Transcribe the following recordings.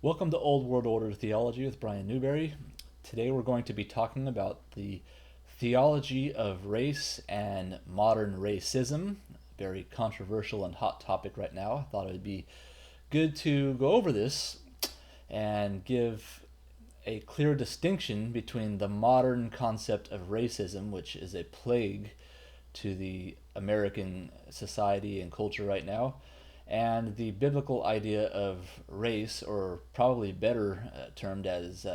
Welcome to Old World Order Theology with Brian Newberry. Today we're going to be talking about the theology of race and modern racism. Very controversial and hot topic right now. I thought it would be good to go over this and give a clear distinction between the modern concept of racism, which is a plague to the American society and culture right now, and the biblical idea of race, or probably better termed as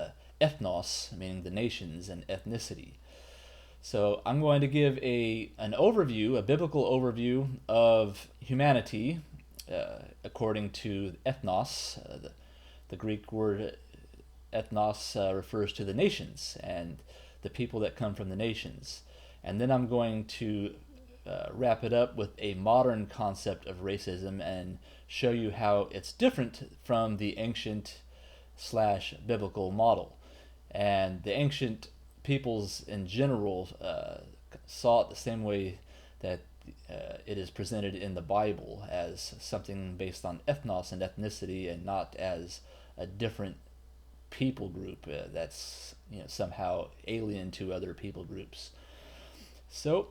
ethnos, meaning the nations, and ethnicity. So I'm going to give an overview, a biblical overview of humanity, according to ethnos. The Greek word ethnos refers to the nations and the people that come from the nations. And then I'm going to wrap it up with a modern concept of racism and show you how it's different from the ancient slash biblical model. And the ancient peoples in general saw it the same way that it is presented in the Bible, as something based on ethnos and ethnicity, and not as a different people group that's somehow alien to other people groups. So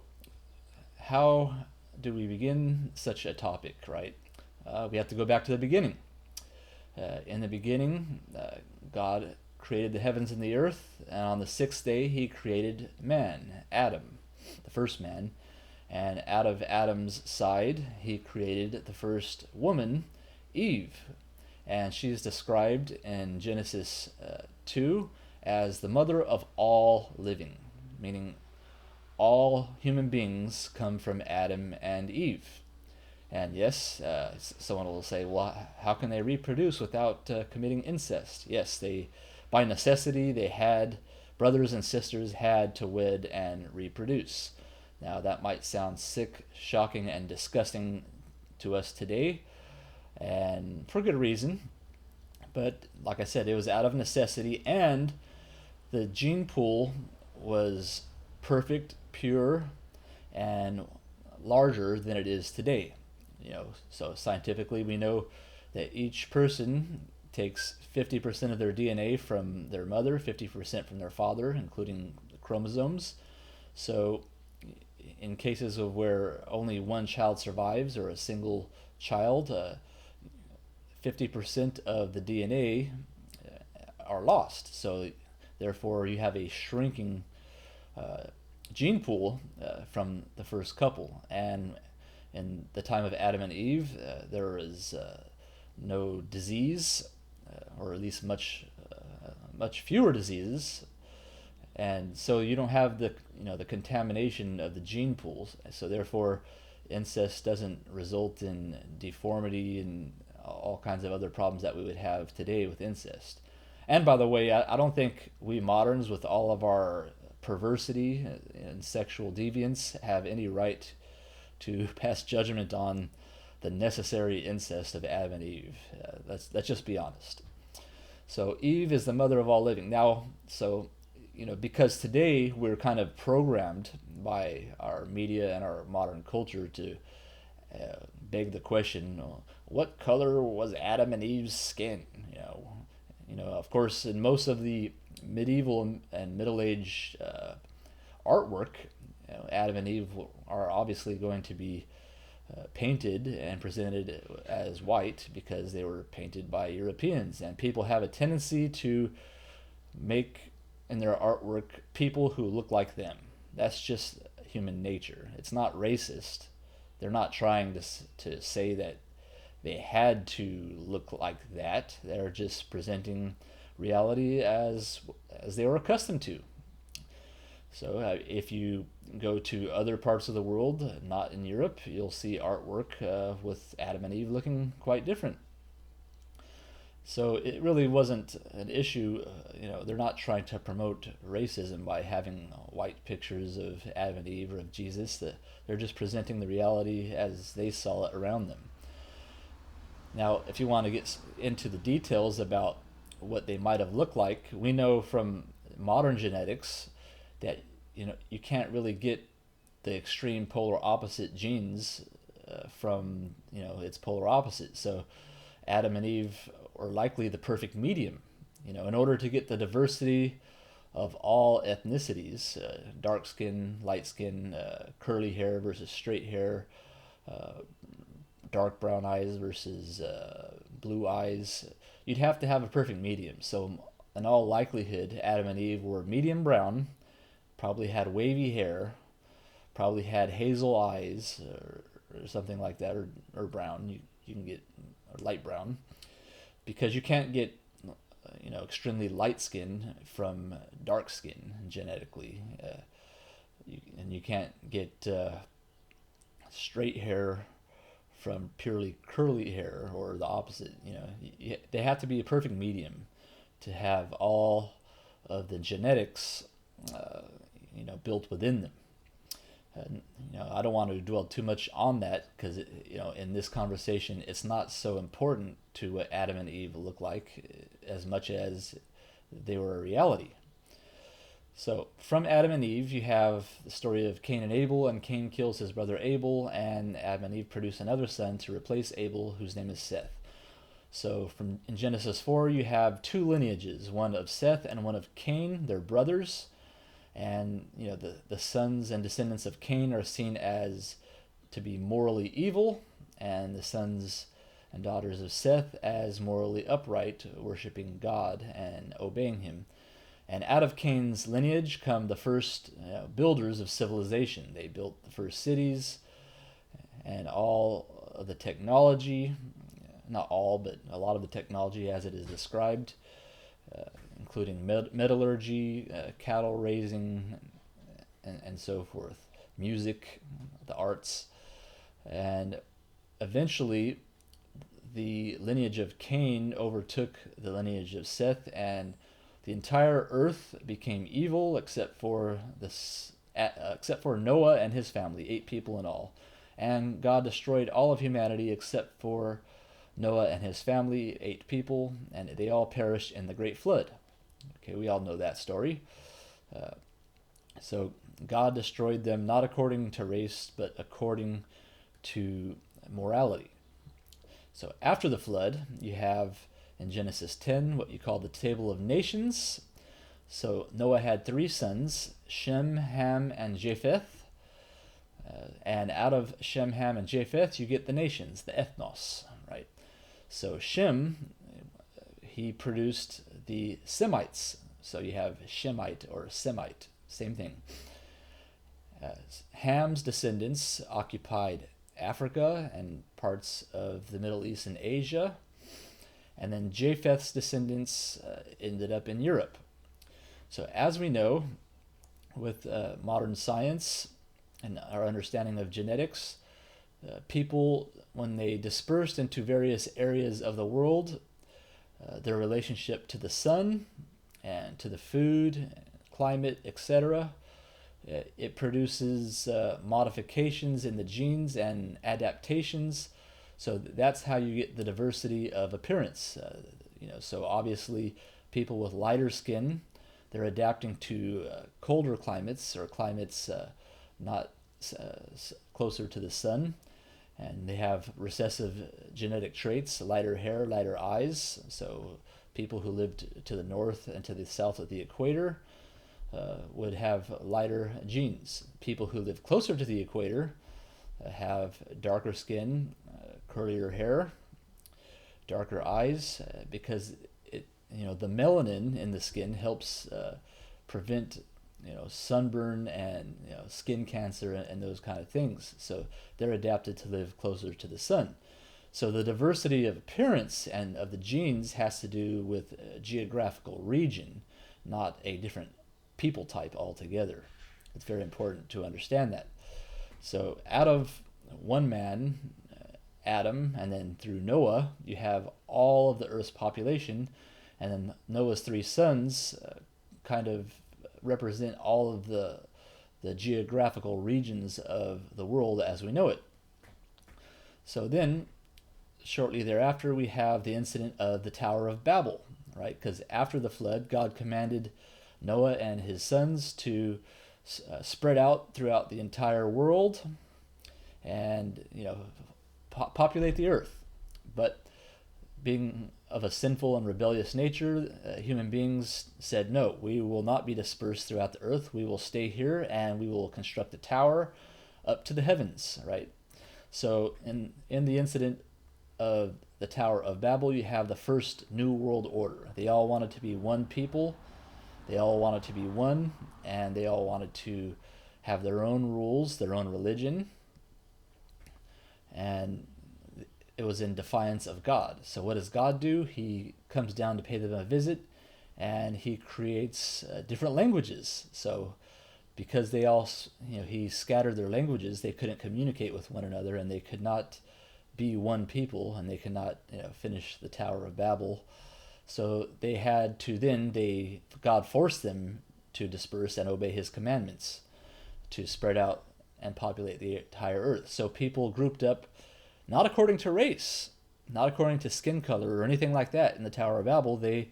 how do we begin such a topic, right? We have to go back to the beginning. In the beginning, God created the heavens and the earth, and on the sixth day he created man, Adam, the first man. And out of Adam's side he created the first woman, Eve. And she is described in Genesis 2 as the mother of all living, meaning all human beings come from Adam and Eve. And yes, someone will say, well, how can they reproduce without committing incest? Yes, by necessity, brothers and sisters had to wed and reproduce. Now, that might sound sick, shocking, and disgusting to us today, and for good reason. But like I said, it was out of necessity, and the gene pool was perfect, pure, and larger than it is today. So scientifically we know that each person takes 50% of their DNA from their mother, 50% from their father, including the chromosomes. So in cases of where only one child survives, or a single child, 50% of the DNA are lost. So therefore you have a shrinking gene pool from the first couple. And in the time of Adam and Eve, there was no disease, or at least much fewer diseases, and so you don't have the contamination of the gene pools. So therefore, incest doesn't result in deformity and all kinds of other problems that we would have today with incest. And by the way, I don't think we moderns, with all of our perversity and sexual deviance, have any right to pass judgment on the necessary incest of Adam and Eve. Let's just be honest. So Eve is the mother of all living. Now, because today we're kind of programmed by our media and our modern culture to beg the question, what color was Adam and Eve's skin? Of course, in most of the medieval and Middle Age artwork, Adam and Eve are obviously going to be painted and presented as white, because they were painted by Europeans. And people have a tendency to make in their artwork people who look like them. That's just human nature. It's not racist. They're not trying to say that they had to look like that. They're just presenting reality as they were accustomed to. So if you go to other parts of the world, not in Europe, you'll see artwork with Adam and Eve looking quite different. So it really wasn't an issue. They're not trying to promote racism by having white pictures of Adam and Eve or of Jesus. They're just presenting the reality as they saw it around them. Now, if you want to get into the details about what they might have looked like, we know from modern genetics that you can't really get the extreme polar opposite genes from its polar opposite. So Adam and Eve or likely the perfect medium. In order to get the diversity of all ethnicities, dark skin, light skin, curly hair versus straight hair, dark brown eyes versus blue eyes, you'd have to have a perfect medium. So in all likelihood, Adam and Eve were medium brown, probably had wavy hair, probably had hazel eyes or something like that, or brown. You can get light brown, because you can't get extremely light skin from dark skin genetically, and you can't get straight hair from purely curly hair, or the opposite. They have to be a perfect medium to have all of the genetics built within them. I don't want to dwell too much on that, because in this conversation it's not so important to what Adam and Eve look like as much as they were a reality. So from Adam and Eve, you have the story of Cain and Abel, and Cain kills his brother Abel, and Adam and Eve produce another son to replace Abel, whose name is Seth. So in Genesis 4, you have two lineages, one of Seth and one of Cain. They're brothers. And the sons and descendants of Cain are seen as to be morally evil, and the sons and daughters of Seth as morally upright, worshiping God and obeying him. And out of Cain's lineage come the first builders of civilization. They built the first cities, and all of the technology, not all, but a lot of the technology as it is described, including metallurgy, cattle raising, and so forth, music, the arts. And eventually the lineage of Cain overtook the lineage of Seth, and the entire earth became evil except for Noah and his family, 8 people in all. And God destroyed all of humanity except for Noah and his family, 8 people, and they all perished in the great flood. Okay, we all know that story. So God destroyed them not according to race, but according to morality. So after the flood, you have in Genesis 10 what you call the Table of Nations. So Noah had 3 sons, Shem, Ham, and Japheth. And out of Shem, Ham, and Japheth, you get the nations, the ethnos, right? So Shem, he produced the Semites. So you have Shemite or Semite, same thing. Ham's descendants occupied Africa and parts of the Middle East and Asia. And then Japheth's descendants ended up in Europe. So as we know, with modern science and our understanding of genetics, people, when they dispersed into various areas of the world, their relationship to the sun and to the food, climate, etc., it produces modifications in the genes and adaptations. So that's how you get the diversity of appearance. So obviously people with lighter skin, they're adapting to colder climates, or climates not closer to the sun. And they have recessive genetic traits, lighter hair, lighter eyes. So people who lived to the north and to the south of the equator would have lighter genes. People who live closer to the equator have darker skin, curlier hair, darker eyes, because the melanin in the skin helps prevent sunburn and skin cancer and those kind of things. So they're adapted to live closer to the sun. So the diversity of appearance and of the genes has to do with a geographical region, not a different people type altogether. It's very important to understand that. So out of one man, Adam, and then through Noah, you have all of the earth's population, and then Noah's 3 sons kind of represent all of the geographical regions of the world as we know it. So then, shortly thereafter, we have the incident of the Tower of Babel, right? Because after the flood, God commanded Noah and his sons to spread out throughout the entire world and populate the earth. But being of a sinful and rebellious nature, human beings said, no, we will not be dispersed throughout the earth. We will stay here and we will construct a tower up to the heavens, right? So in the incident of the Tower of Babel, you have the first New World Order. They all wanted to be one people. They all wanted to be one, and they all wanted to have their own rules, their own religion. And it was in defiance of God. So what does God do? He comes down to pay them a visit, and he creates different languages. So because they all, he scattered their languages, they couldn't communicate with one another, and they could not be one people, and they could not, finish the Tower of Babel. So they had to God forced them to disperse and obey his commandments, to spread out and populate the entire earth. So people grouped up, not according to race, not according to skin color or anything like that. In the Tower of Babel, they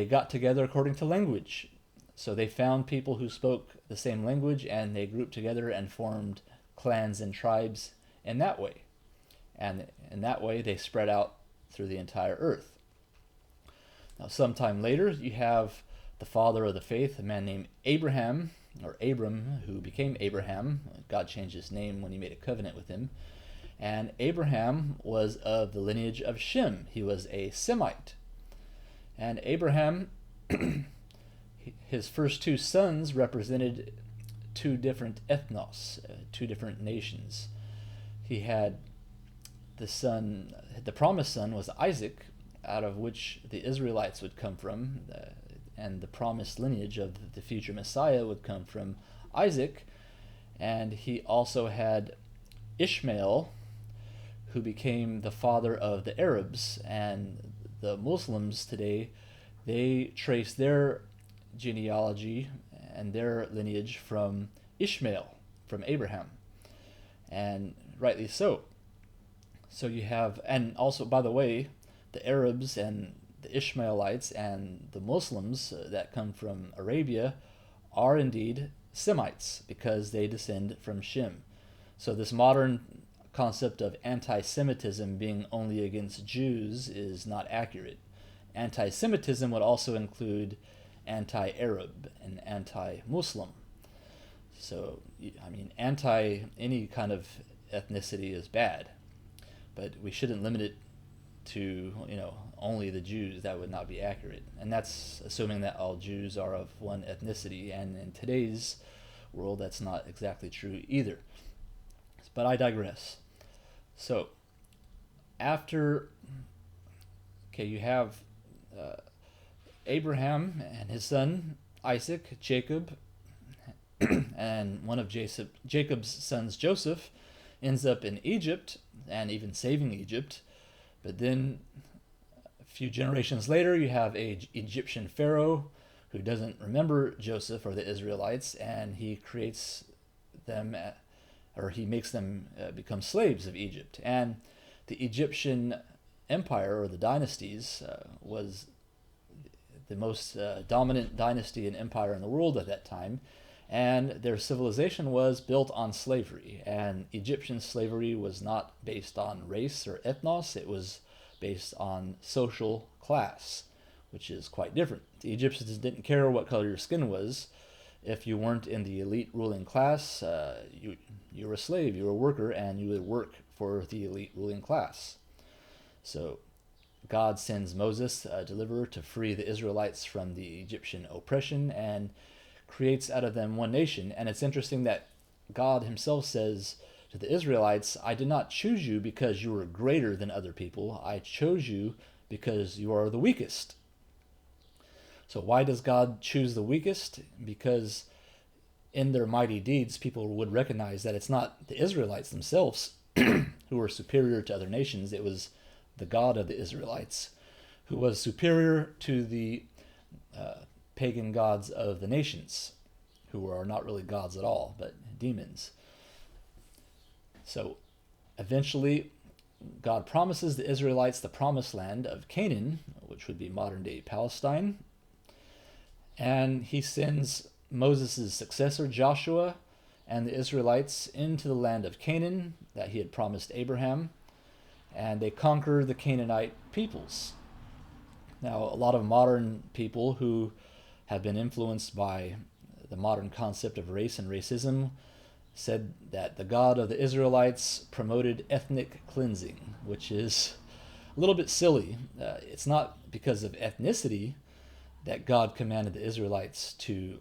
got together according to language. So they found people who spoke the same language, and they grouped together and formed clans and tribes in that way. And in that way, they spread out through the entire earth. Now, sometime later, you have the father of the faith, a man named Abraham, or Abram, who became Abraham. God changed his name when he made a covenant with him. And Abraham was of the lineage of Shem. He was a Semite. And Abraham, his first two sons represented two different ethnos, two different nations. He had the promised son was Isaac, out of which the Israelites would come from, and the promised lineage of the future Messiah would come from Isaac. And he also had Ishmael, who became the father of the Arabs, and the Muslims today, they trace their genealogy and their lineage from Ishmael, from Abraham, and rightly so. So you have, and also, by the way, the Arabs and the Ishmaelites and the Muslims that come from Arabia are indeed Semites, because they descend from Shem. So this modern concept of anti-Semitism being only against Jews is not accurate. Anti-Semitism would also include anti-Arab and anti-Muslim. So, anti any kind of ethnicity is bad, but we shouldn't limit it to, only the Jews. That would not be accurate. And that's assuming that all Jews are of one ethnicity, and in today's world, that's not exactly true either. But I digress. So, you have Abraham and his son Isaac, Jacob, and one of Jacob's sons, Joseph, ends up in Egypt and even saving Egypt. But then a few generations later, you have an Egyptian pharaoh who doesn't remember Joseph or the Israelites, and he creates them, he makes them become slaves of Egypt. And the Egyptian empire, or the dynasties, was the most dominant dynasty and empire in the world at that time, and their civilization was built on slavery. And Egyptian slavery was not based on race or ethnos, it was based on social class, which is quite different. The Egyptians didn't care what color your skin was. If you weren't in the elite ruling class, you were a slave, you were a worker, and you would work for the elite ruling class. So God sends Moses, a deliverer, to free the Israelites from the Egyptian oppression and creates out of them one nation. And it's interesting that God himself says to the Israelites, I did not choose you because you were greater than other people. I chose you because you are the weakest. So why does God choose the weakest? Because in their mighty deeds, people would recognize that it's not the Israelites themselves who were superior to other nations. It was the God of the Israelites who was superior to the pagan gods of the nations, who are not really gods at all, but demons. So eventually, God promises the Israelites the promised land of Canaan, which would be modern-day Palestine, and he sends Moses' successor, Joshua, and the Israelites into the land of Canaan that he had promised Abraham, and they conquer the Canaanite peoples. Now, a lot of modern people who have been influenced by the modern concept of race and racism said that the God of the Israelites promoted ethnic cleansing, which is a little bit silly. It's not because of ethnicity that God commanded the Israelites to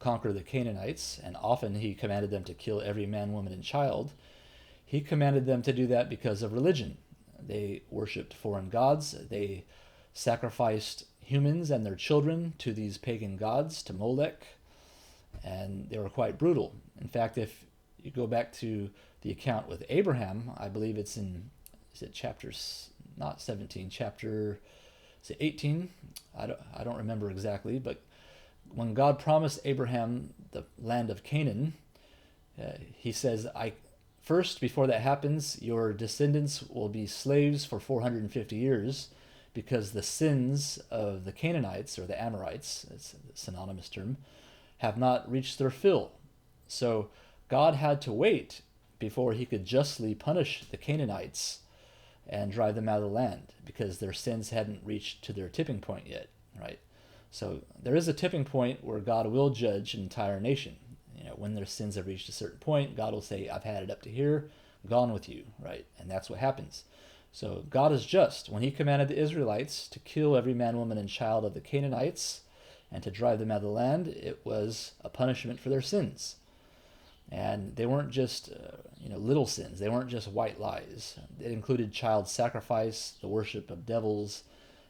conquer the Canaanites, and often he commanded them to kill every man, woman, and child. He commanded them to do that because of religion. They worshipped foreign gods. They sacrificed humans and their children to these pagan gods, to Molech, and they were quite brutal. In fact, if you go back to the account with Abraham, I believe it's in, is it chapters, not 17, chapter, is it 18? I don't remember exactly, but when God promised Abraham the land of Canaan, he says, first, before that happens, your descendants will be slaves for 450 years because the sins of the Canaanites, or the Amorites, it's a synonymous term, have not reached their fill. So God had to wait before he could justly punish the Canaanites and drive them out of the land because their sins hadn't reached to their tipping point yet, right? So there is a tipping point where God will judge an entire nation. When their sins have reached a certain point, God will say, I've had it up to here, gone with you, right? And that's what happens. So God is just. When he commanded the Israelites to kill every man, woman, and child of the Canaanites and to drive them out of the land, it was a punishment for their sins. And they weren't just little sins. They weren't just white lies. It included child sacrifice, the worship of devils,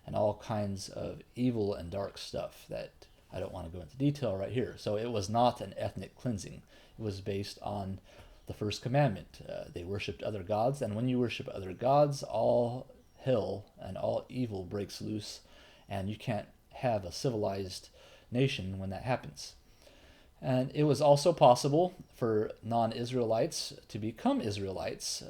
and all kinds of evil and dark stuff that I don't want to go into detail right here. So it was not an ethnic cleansing. It was based on the first commandment. They worshipped other gods, and when you worship other gods, all hell and all evil breaks loose, and you can't have a civilized nation when that happens. And it was also possible for non-Israelites to become Israelites,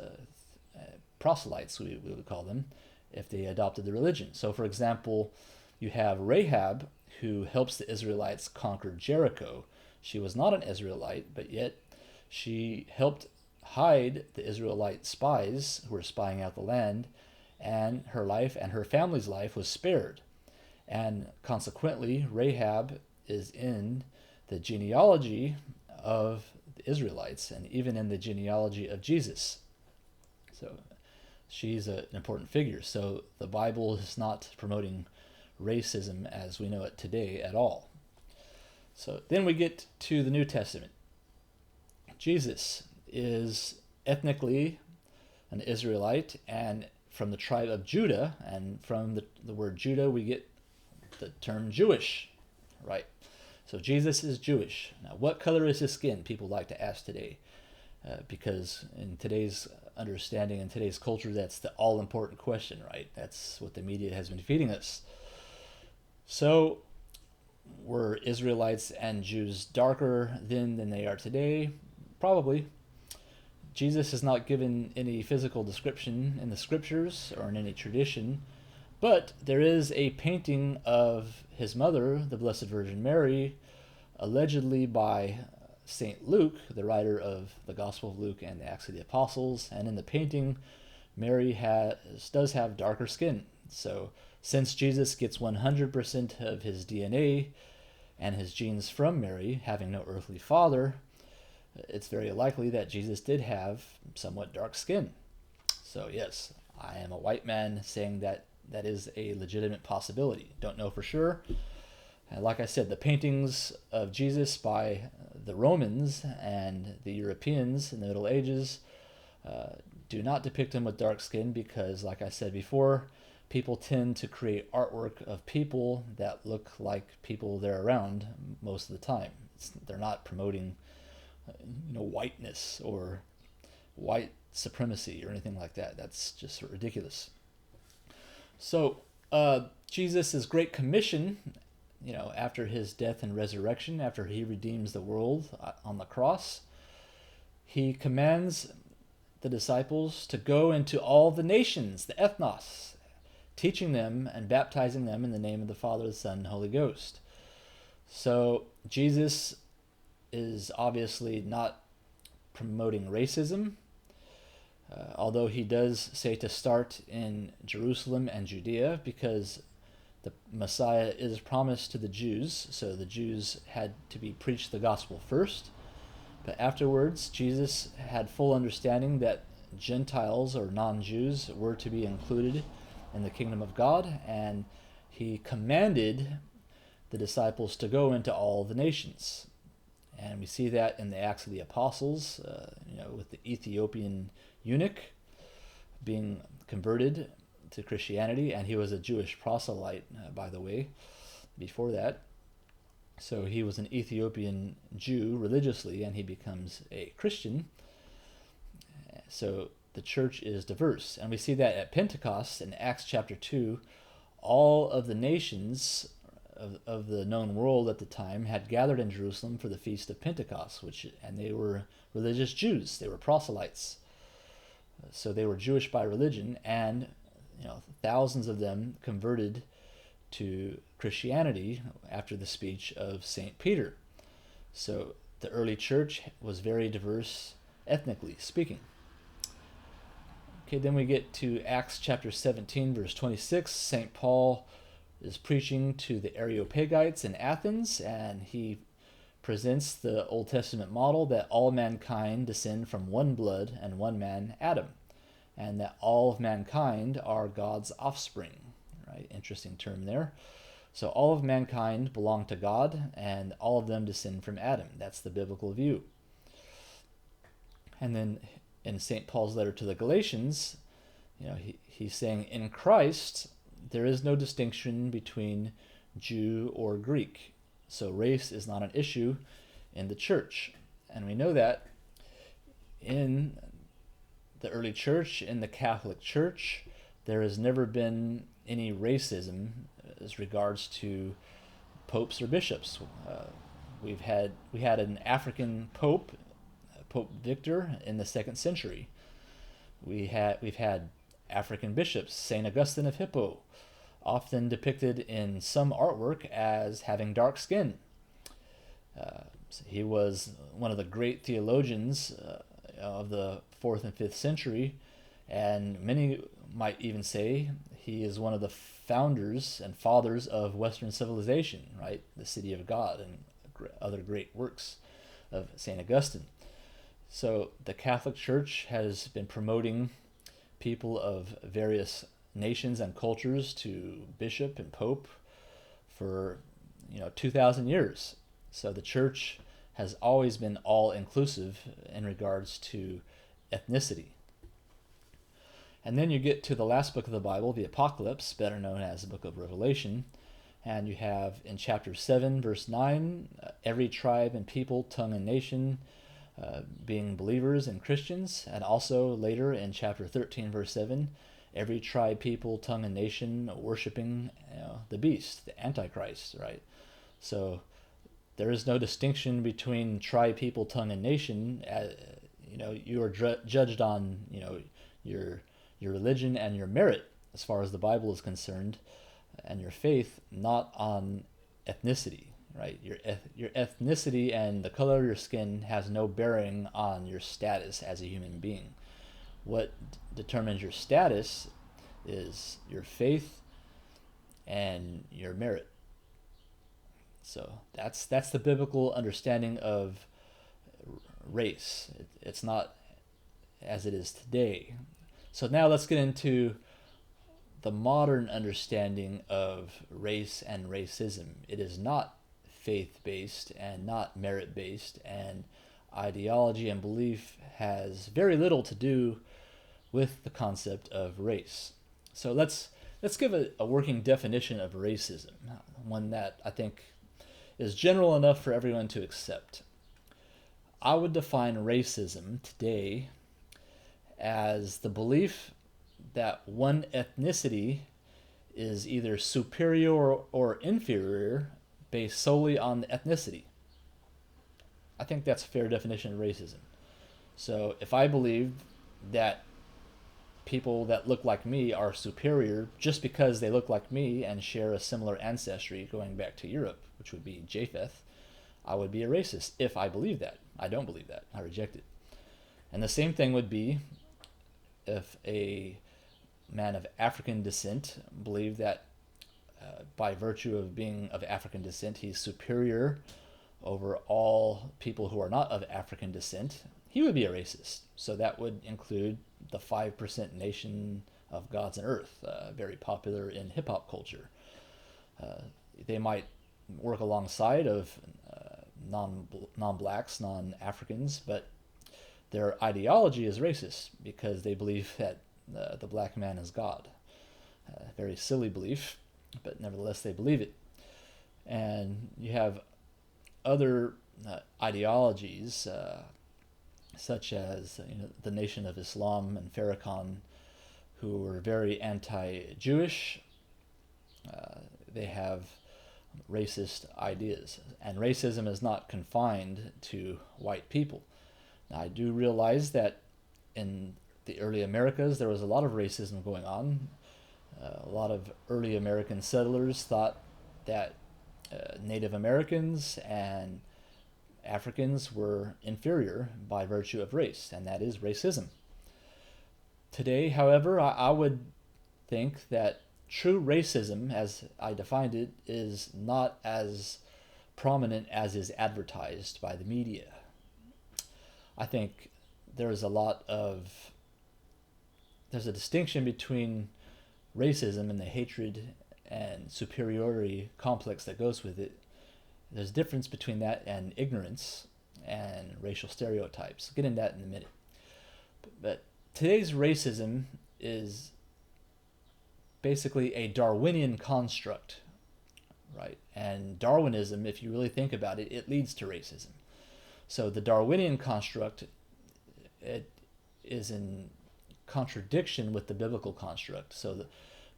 proselytes we would call them, if they adopted the religion. So for example, you have Rahab, who helps the Israelites conquer Jericho. She was not an Israelite, but yet she helped hide the Israelite spies who were spying out the land, and her life and her family's life was spared. And consequently, Rahab is in the genealogy of the Israelites and even in the genealogy of Jesus. So she's an important figure. So the Bible is not promoting racism as we know it today at all. So then we get to the New Testament. Jesus is ethnically an Israelite and from the tribe of Judah, and from the word Judah we get the term Jewish, right? So Jesus is Jewish. Now, what color is his skin? People like to ask today, because in today's understanding, in today's culture, that's the all-important question, right? That's what the media has been feeding us. So, were Israelites and Jews darker then than they are today? Probably. Jesus is not given any physical description in the scriptures or in any tradition, but there is a painting of his mother, the Blessed Virgin Mary, allegedly by St. Luke, the writer of the Gospel of Luke and the Acts of the Apostles. And in the painting, Mary does have darker skin. So since Jesus gets 100% of his DNA and his genes from Mary, having no earthly father, it's very likely that Jesus did have somewhat dark skin. So yes, I am a white man saying that that is a legitimate possibility. Don't know for sure. And like I said, the paintings of Jesus by the Romans and the Europeans in the Middle Ages do not depict him with dark skin because, like I said before, people tend to create artwork of people that look like people they're around most of the time. They're not promoting whiteness or white supremacy or anything like that. That's just ridiculous. So Jesus' Great Commission, after his death and resurrection, after he redeems the world on the cross, he commands the disciples to go into all the nations, the ethnos, teaching them and baptizing them in the name of the Father, the Son, and Holy Ghost. So Jesus is obviously not promoting racism, although he does say to start in Jerusalem and Judea, because The Messiah is promised to the Jews, so the Jews had to be preached the gospel first. But afterwards, Jesus had full understanding that Gentiles or non-Jews were to be included in the kingdom of God, and he commanded the disciples to go into all the nations. And we see that in the Acts of the Apostles, with the Ethiopian eunuch being converted to Christianity, and he was a Jewish proselyte, by the way, before that. So he was an Ethiopian Jew religiously, and he becomes a Christian. So the church is diverse. And we see that at Pentecost in Acts chapter 2, all of the nations of the known world at the time had gathered in Jerusalem for the Feast of Pentecost, and they were religious Jews. They were proselytes. So they were Jewish by religion, and thousands of them converted to Christianity after the speech of St. Peter. So the early church was very diverse ethnically speaking. Okay, then we get to Acts chapter 17, verse 26. St. Paul is preaching to the Areopagites in Athens, and he presents the Old Testament model that all mankind descend from one blood and one man, Adam, and that all of mankind are God's offspring. Right? Interesting term there. So all of mankind belong to God, and all of them descend from Adam. That's the biblical view. And then in St. Paul's letter to the Galatians, he's saying, in Christ, there is no distinction between Jew or Greek. So race is not an issue in the church. And we know that in the early church, in the Catholic Church, there has never been any racism as regards to popes or bishops. We had an African pope, Pope Victor, in the 2nd century. We've had African bishops, St. Augustine of Hippo, often depicted in some artwork as having dark skin. So he was one of the great theologians of the 4th and 5th century, and many might even say he is one of the founders and fathers of Western civilization, right? The City of God and other great works of St. Augustine. So the Catholic Church has been promoting people of various nations and cultures to bishop and pope for 2,000 years. So the church has always been all-inclusive in regards to ethnicity. And then you get to the last book of the Bible, the Apocalypse, better known as the book of Revelation, and you have in chapter 7, verse 9, every tribe and people, tongue and nation being believers and Christians, and also later in chapter 13, verse 7, every tribe, people, tongue, and nation worshiping the beast, the Antichrist, right? So there is no distinction between tribe, people, tongue, and nation. You are judged on your religion and your merit as far as the Bible is concerned, and your faith, not on ethnicity, right? Your ethnicity and the color of your skin has no bearing on your status as a human being. What determines your status is your faith and your merit. So that's the biblical understanding of race. It's not as it is today. So now let's get into the modern understanding of race and racism. It is not faith-based and not merit-based, and ideology and belief has very little to do with the concept of race. So let's give a working definition of racism, one that I think is general enough for everyone to accept. I would define racism today as the belief that one ethnicity is either superior or inferior based solely on the ethnicity. I think that's a fair definition of racism. So if I believe that people that look like me are superior just because they look like me and share a similar ancestry going back to Europe, which would be Japheth, I would be a racist if I believe that. I don't believe that. I reject it. And the same thing would be if a man of African descent believed that by virtue of being of African descent, he's superior over all people who are not of African descent, he would be a racist. So that would include the 5% nation of gods and earth, very popular in hip-hop culture. They might work alongside of non-blacks, non-Africans, but their ideology is racist because they believe that the black man is God. Very silly belief, but nevertheless they believe it. And you have other ideologies, such as the Nation of Islam and Farrakhan, who were very anti-Jewish. They have racist ideas, and racism is not confined to white people. Now, I do realize that in the early Americas there was a lot of racism going on. A lot of early American settlers thought that Native Americans and Africans were inferior by virtue of race, and that is racism. Today, however, I would think that true racism, as I defined it, is not as prominent as is advertised by the media. I think there's a distinction between racism and the hatred and superiority complex that goes with it. There's a difference between that and ignorance and racial stereotypes. I'll get into that in a minute. But today's racism is basically a Darwinian construct, right? And Darwinism, if you really think about it, it leads to racism. So the Darwinian construct, it is in contradiction with the biblical construct. So the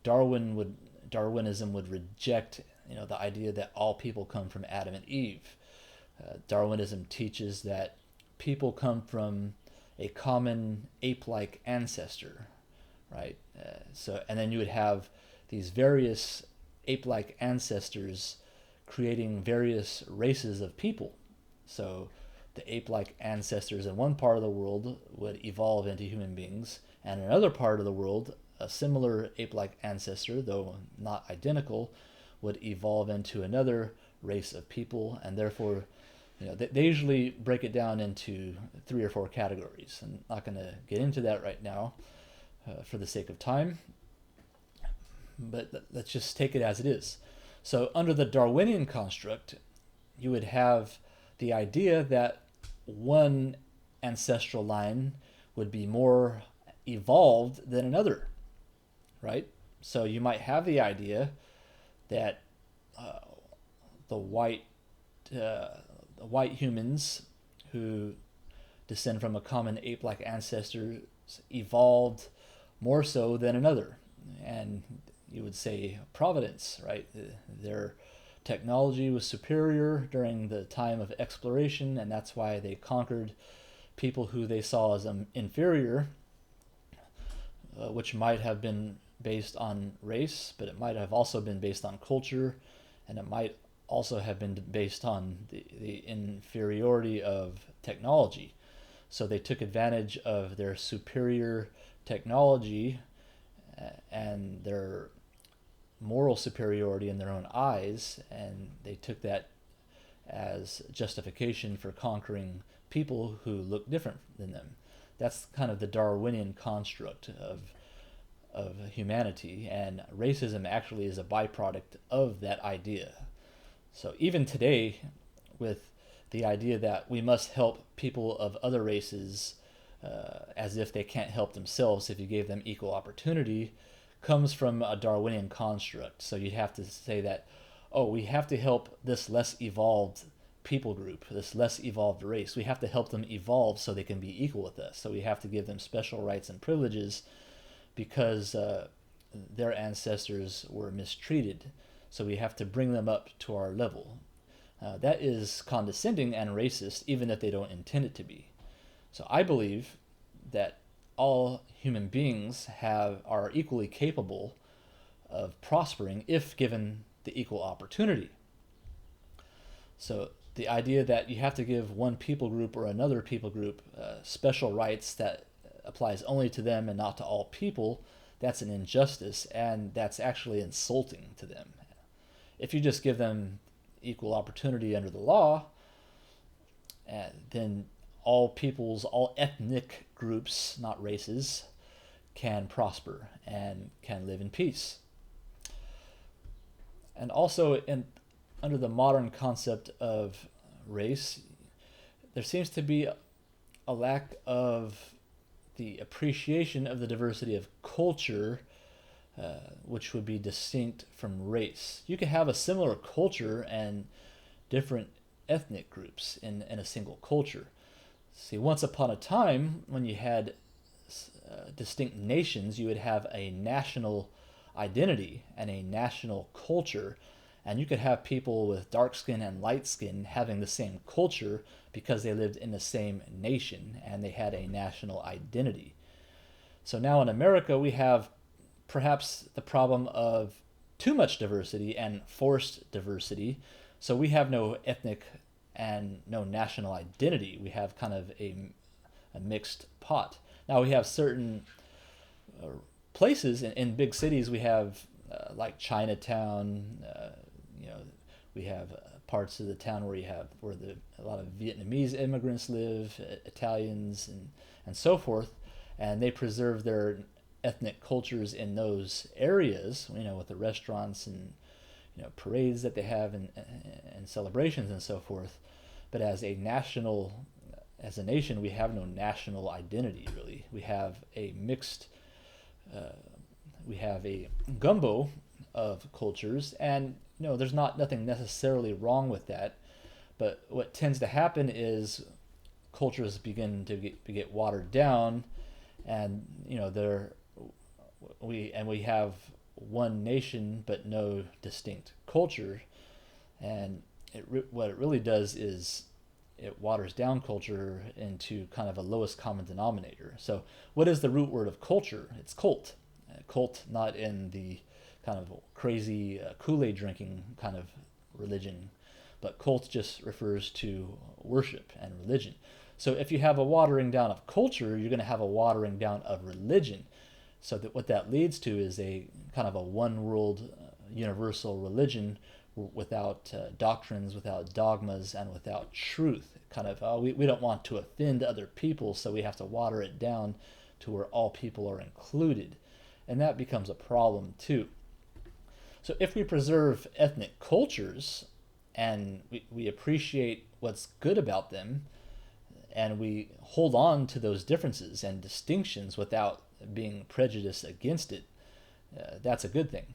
Darwinism would reject, the idea that all people come from Adam and Eve. Darwinism teaches that people come from a common ape-like ancestor, right? And then you would have these various ape-like ancestors creating various races of people. So the ape-like ancestors in one part of the world would evolve into human beings, and in another part of the world, a similar ape-like ancestor, though not identical, would evolve into another race of people, and therefore, they usually break it down into 3 or 4 categories. I'm not going to get into that right now for the sake of time, but let's just take it as it is. So under the Darwinian construct, you would have the idea that one ancestral line would be more evolved than another, right? So you might have the idea that the white humans who descend from a common ape-like ancestor evolved more so than another, and you would say providence, right? Their technology was superior during the time of exploration, and that's why they conquered people who they saw as inferior, which might have been based on race, but it might have also been based on culture, and it might also have been based on the inferiority of technology. So they took advantage of their superior technology and their moral superiority in their own eyes, and they took that as justification for conquering people who look different than them. That's kind of the Darwinian construct of humanity, and racism actually is a byproduct of that idea. So even today, with the idea that we must help people of other races as if they can't help themselves if you gave them equal opportunity, comes from a Darwinian construct. So you'd have to say that, we have to help this less evolved people group, this less evolved race. We have to help them evolve so they can be equal with us. So we have to give them special rights and privileges because their ancestors were mistreated. So we have to bring them up to our level. That is condescending and racist, even if they don't intend it to be. So I believe that all human beings are equally capable of prospering if given the equal opportunity. So the idea that you have to give one people group or another people group special rights that applies only to them and not to all people, that's an injustice, and that's actually insulting to them. If you just give them equal opportunity under the law, then all peoples, all ethnic groups, not races, can prosper and can live in peace. And also, under the modern concept of race, there seems to be a lack of the appreciation of the diversity of culture, which would be distinct from race. You could have a similar culture and different ethnic groups in a single culture. See, once upon a time, when you had distinct nations, you would have a national identity and a national culture, and you could have people with dark skin and light skin having the same culture because they lived in the same nation and they had a national identity. So now in America, we have perhaps the problem of too much diversity and forced diversity. So we have no ethnic and no national identity. We have kind of a mixed pot. Now we have certain places in big cities. We have like Chinatown. We have parts of the town where a lot of Vietnamese immigrants live, Italians, and so forth, and they preserve their ethnic cultures in those areas. With the restaurants and parades that they have and celebrations and so forth. But as a nation, we have no national identity really. We have a mixed, we have a gumbo of cultures, and there's nothing necessarily wrong with that. But what tends to happen is cultures begin to get watered down, and we have one nation but no distinct culture, and what it really does is it waters down culture into kind of a lowest common denominator. So what is the root word of culture? It's cult. Cult, not in the kind of crazy Kool-Aid drinking kind of religion, but cult just refers to worship and religion. So if you have a watering down of culture, you're going to have a watering down of religion. So that what that leads to is a kind of a one world universal religion without doctrines, without dogmas, and without truth. Kind of, we don't want to offend other people, so we have to water it down to where all people are included. And that becomes a problem too. So if we preserve ethnic cultures and we appreciate what's good about them, and we hold on to those differences and distinctions without being prejudiced against it, that's a good thing.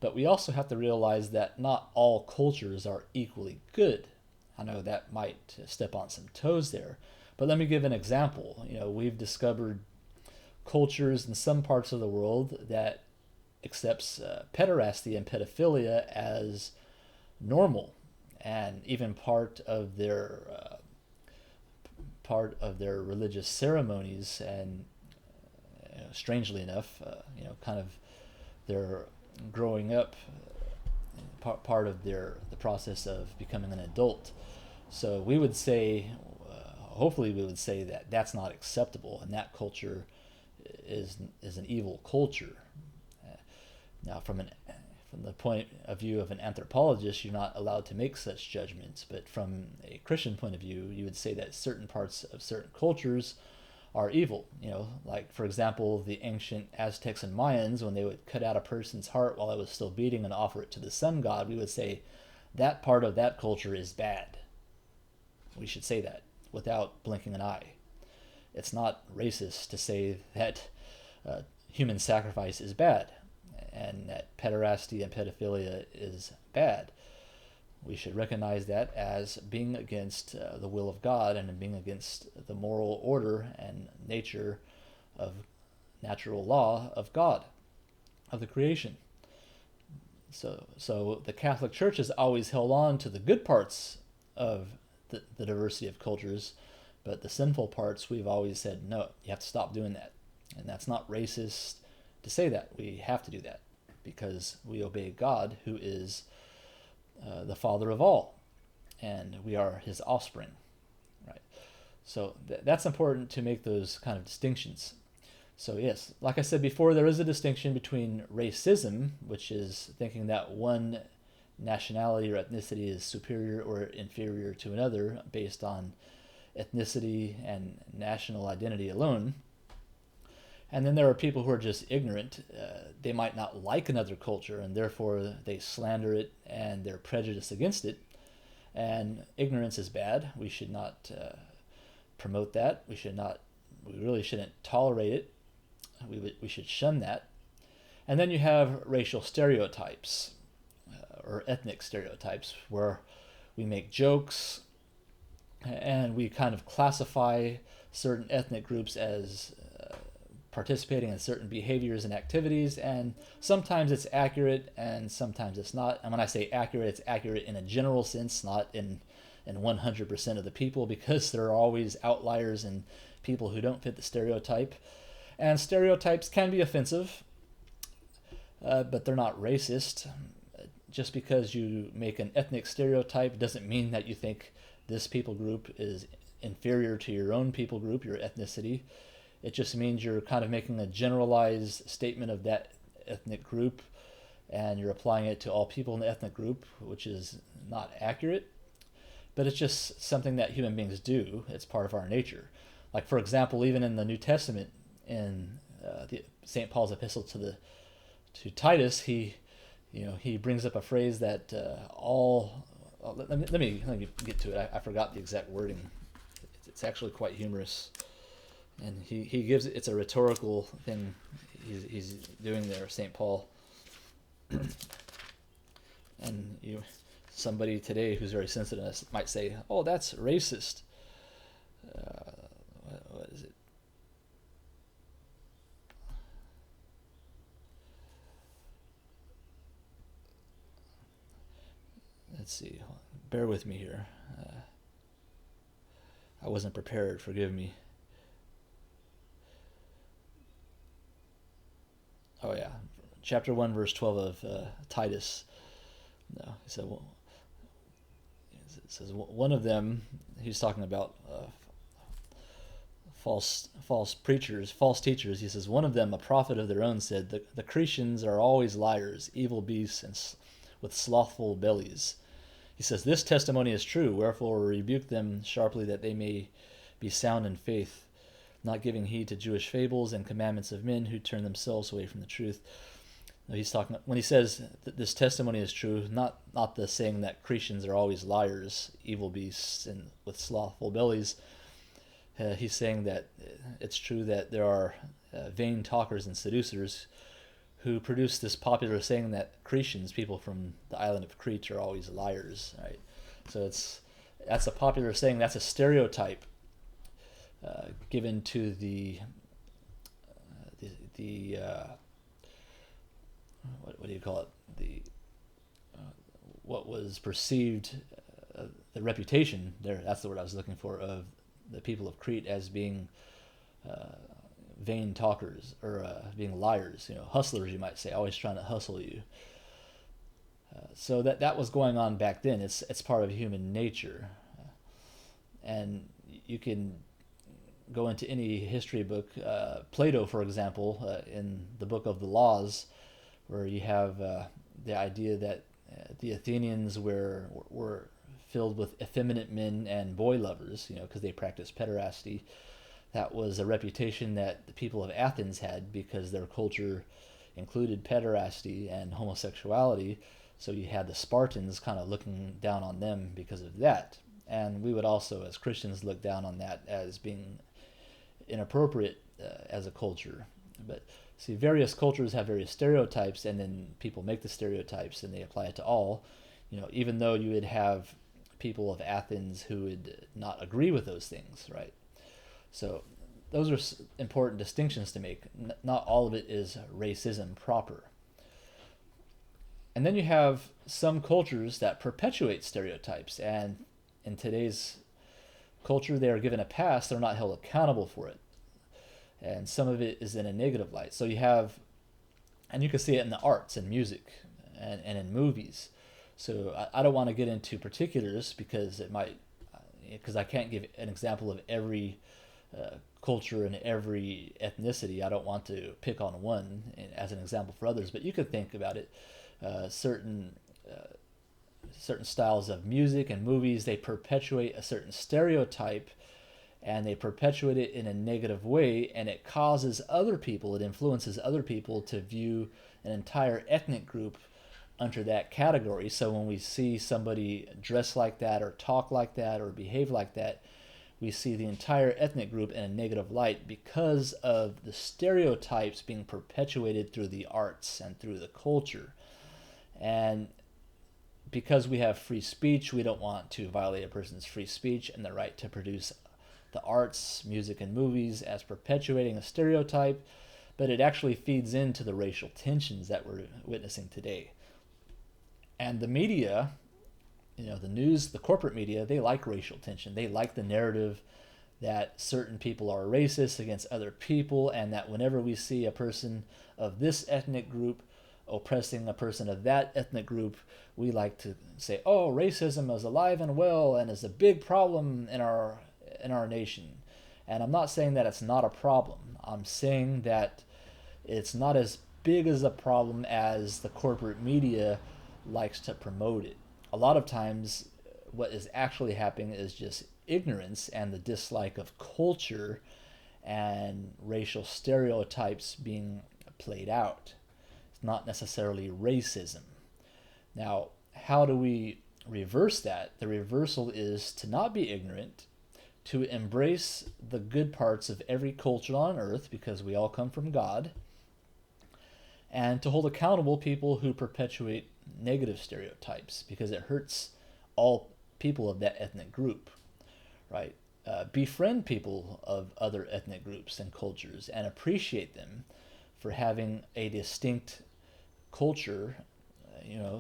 But we also have to realize that not all cultures are equally good. I know that might step on some toes there, but let me give an example. We've discovered cultures in some parts of the world that accepts pederasty and pedophilia as normal, and even part of their religious ceremonies, and strangely enough, kind of their growing up, part of the process of becoming an adult. So we would say, hopefully we would say that that's not acceptable, and that culture is an evil culture. Now, from the point of view of an anthropologist, you're not allowed to make such judgments. But from a Christian point of view, you would say that certain parts of certain cultures are evil. Like, for example, the ancient Aztecs and Mayans, when they would cut out a person's heart while it was still beating and offer it to the sun god, we would say that part of that culture is bad. We should say that without blinking an eye. It's not racist to say that human sacrifice is bad and that pederasty and pedophilia is bad. We should recognize that as being against the will of God and being against the moral order and nature of natural law of God, of the creation. So the Catholic Church has always held on to the good parts of the diversity of cultures, but the sinful parts, we've always said, no, you have to stop doing that. And that's not racist to say that. We have to do that because we obey God, who is the Father of all, and we are his offspring, right? So that's important to make those kind of distinctions. So yes, like I said before, there is a distinction between racism, which is thinking that one nationality or ethnicity is superior or inferior to another based on ethnicity and national identity alone. And then there are people who are just ignorant. They might not like another culture, and therefore they slander it and they're prejudiced against it. And ignorance is bad. We should not promote that. We really shouldn't tolerate it. We should shun that. And then you have racial stereotypes or ethnic stereotypes, where we make jokes and we kind of classify certain ethnic groups as participating in certain behaviors and activities, and sometimes it's accurate and sometimes it's not. And when I say accurate, it's accurate in a general sense, not in 100% of the people, because there are always outliers and people who don't fit the stereotype. And stereotypes can be offensive, but they're not racist. Just because you make an ethnic stereotype doesn't mean that you think this people group is inferior to your own people group, your ethnicity. It just means you're kind of making a generalized statement of that ethnic group, and you're applying it to all people in the ethnic group, which is not accurate. But it's just something that human beings do. It's part of our nature. Like, for example, even in the New Testament, in St. Paul's epistle to Titus, he brings up a phrase that let me get to it. I forgot the exact wording. It's actually quite humorous. And he gives it's a rhetorical thing he's doing there, St. Paul. And somebody today who's very sensitive might say, "Oh, that's racist." What is it? Let's see. Bear with me here. I wasn't prepared. Forgive me. Oh yeah, chapter 1, verse 12 of Titus. No, he said, well, it says one of them. He's talking about false preachers, false teachers. He says one of them, a prophet of their own, said the Cretians are always liars, evil beasts, and with slothful bellies. He says this testimony is true. Wherefore rebuke them sharply, that they may be sound in faith, not giving heed to Jewish fables and commandments of men who turn themselves away from the truth. He's talking when he says that this testimony is true, not the saying that Cretians are always liars, evil beasts, and with slothful bellies. He's saying that it's true that there are vain talkers and seducers who produce this popular saying that Cretians, people from the island of Crete, are always liars. Right? So that's a popular saying. That's a stereotype given to the what do you call it? What was perceived, the reputation there. That's the word I was looking for, of the people of Crete as being vain talkers, or being liars. Hustlers, you might say, always trying to hustle you. So that was going on back then. It's part of human nature, and you can go into any history book. Plato, for example, in the book of the Laws, where you have the idea that the Athenians were filled with effeminate men and boy lovers, because they practiced pederasty. That was a reputation that the people of Athens had because their culture included pederasty and homosexuality. So you had the Spartans kind of looking down on them because of that. And we would also, as Christians, look down on that as being inappropriate as a culture. But see, various cultures have various stereotypes, and then people make the stereotypes and they apply it to all. Even though you would have people of Athens who would not agree with those things, right? So those are important distinctions to make. Not all of it is racism proper. And then you have some cultures that perpetuate stereotypes, and in today's culture they are given a pass. They're not held accountable for it. And some of it is in a negative light. So you have, and you can see it in the arts and music and in movies. So I don't want to get into particulars because I can't give an example of every culture and every ethnicity. I don't want to pick on one as an example for others, but you could think about it. Certain certain styles of music and movies, they perpetuate a certain stereotype, and they perpetuate it in a negative way, and it causes other people, it influences other people to view an entire ethnic group under that category. So when we see somebody dress like that or talk like that or behave like that, we see the entire ethnic group in a negative light because of the stereotypes being perpetuated through the arts and through the culture. And because we have free speech, we don't want to violate a person's free speech and the right to produce the arts, music, and movies as perpetuating a stereotype, but it actually feeds into the racial tensions that we're witnessing today. And the media, the news, the corporate media, they like racial tension. They like the narrative that certain people are racist against other people, and that whenever we see a person of this ethnic group oppressing a person of that ethnic group, we like to say, oh, racism is alive and well and is a big problem in our nation. And I'm not saying that it's not a problem. I'm saying that it's not as big as a problem as the corporate media likes to promote it. A lot of times what is actually happening is just ignorance and the dislike of culture and racial stereotypes being played out. It's not necessarily racism. Now, how do we reverse that? The reversal is to not be ignorant, to embrace the good parts of every culture on earth, because we all come from God, and to hold accountable people who perpetuate negative stereotypes, because it hurts all people of that ethnic group, right? Befriend people of other ethnic groups and cultures and appreciate them for having a distinct culture,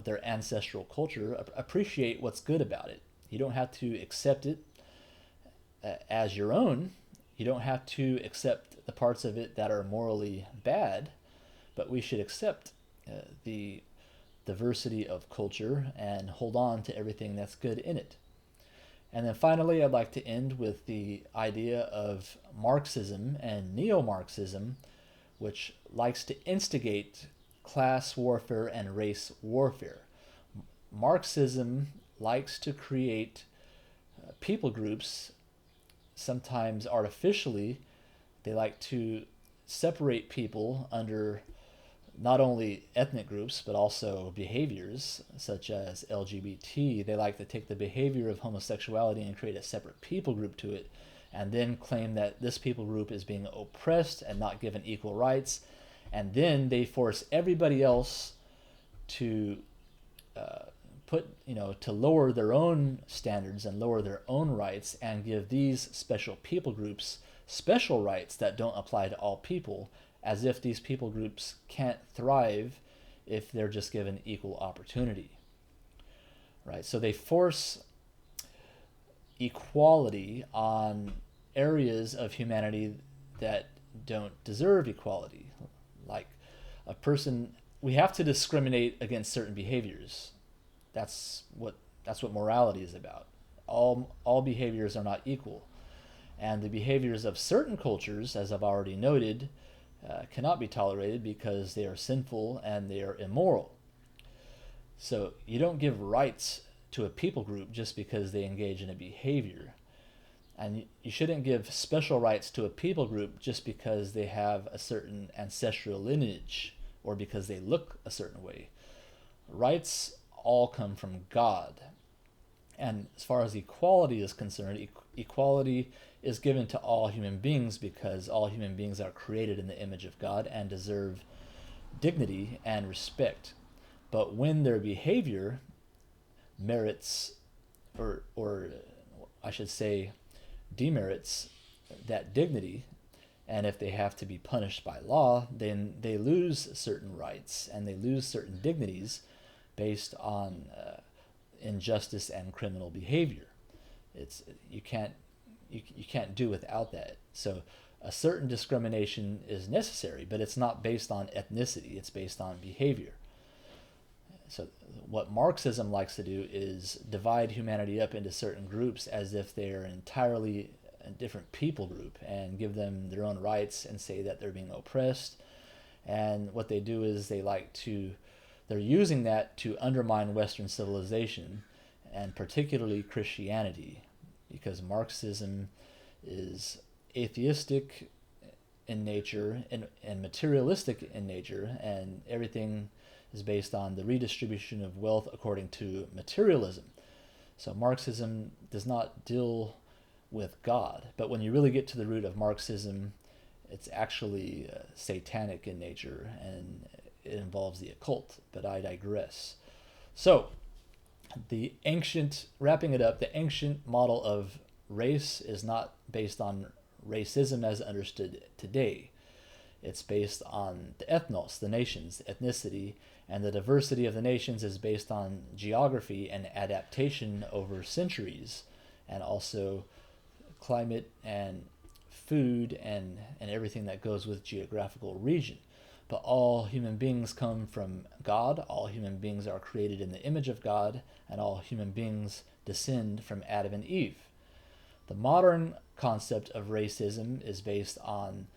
their ancestral culture. Appreciate what's good about it. You don't have to accept it as your own. You don't have to accept the parts of it that are morally bad, but we should accept the diversity of culture and hold on to everything that's good in it. And then finally, I'd like to end with the idea of Marxism and neo-Marxism, which likes to instigate class warfare and race warfare. Marxism likes to create people groups, sometimes artificially. They like to separate people under not only ethnic groups, but also behaviors such as LGBT. They like to take the behavior of homosexuality and create a separate people group to it, and then claim that this people group is being oppressed and not given equal rights. And then they force everybody else to to lower their own standards and lower their own rights, and give these special people groups special rights that don't apply to all people, as if these people groups can't thrive if they're just given equal opportunity, right? So they force equality on areas of humanity that don't deserve equality. Like a person, we have to discriminate against certain behaviors. That's what morality is about. All behaviors are not equal, and the behaviors of certain cultures, as I've already noted, cannot be tolerated because they are sinful and they are immoral. So you don't give rights to a people group just because they engage in a behavior. And you shouldn't give special rights to a people group just because they have a certain ancestral lineage or because they look a certain way. Rights all come from God. And as far as equality is concerned, equality is given to all human beings because all human beings are created in the image of God and deserve dignity and respect. But when their behavior merits, or I should say demerits that dignity, and if they have to be punished by law, then they lose certain rights and they lose certain dignities based on injustice and criminal behavior. You can't do without that. So a certain discrimination is necessary, but it's not based on ethnicity, it's based on behavior. So what Marxism likes to do is divide humanity up into certain groups as if they're entirely a different people group, and give them their own rights and say that they're being oppressed. And what they do is they like to they're using that to undermine Western civilization, and particularly Christianity, because Marxism is atheistic in nature and materialistic in nature, and everything is based on the redistribution of wealth according to materialism. So Marxism does not deal with God, but when you really get to the root of Marxism, it's actually satanic in nature, and it involves the occult, but I digress. So, wrapping it up, the ancient model of race is not based on racism as understood today. It's based on the ethnos, the nations, the ethnicity, and the diversity of the nations is based on geography and adaptation over centuries, and also climate and food and everything that goes with geographical region. But all human beings come from God, all human beings are created in the image of God, and all human beings descend from Adam and Eve. The modern concept of racism is based on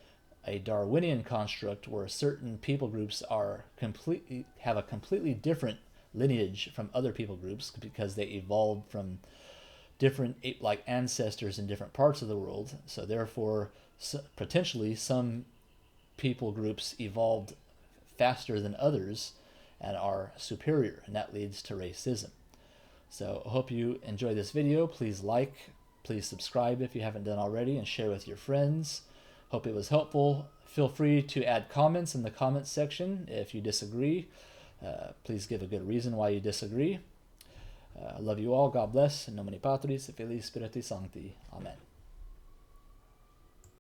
a Darwinian construct where certain people groups have a completely different lineage from other people groups because they evolved from different ape-like ancestors in different parts of the world. So therefore, potentially some people groups evolved faster than others and are superior, and that leads to racism. So I hope you enjoy this video. Please like, please subscribe if you haven't done already, and share with your friends. Hope it was helpful. Feel free to add comments in the comments section if you disagree. Please give a good reason why you disagree. I love you all. God bless. In nomine Patris et Filii Spiritus Sancti. Amen.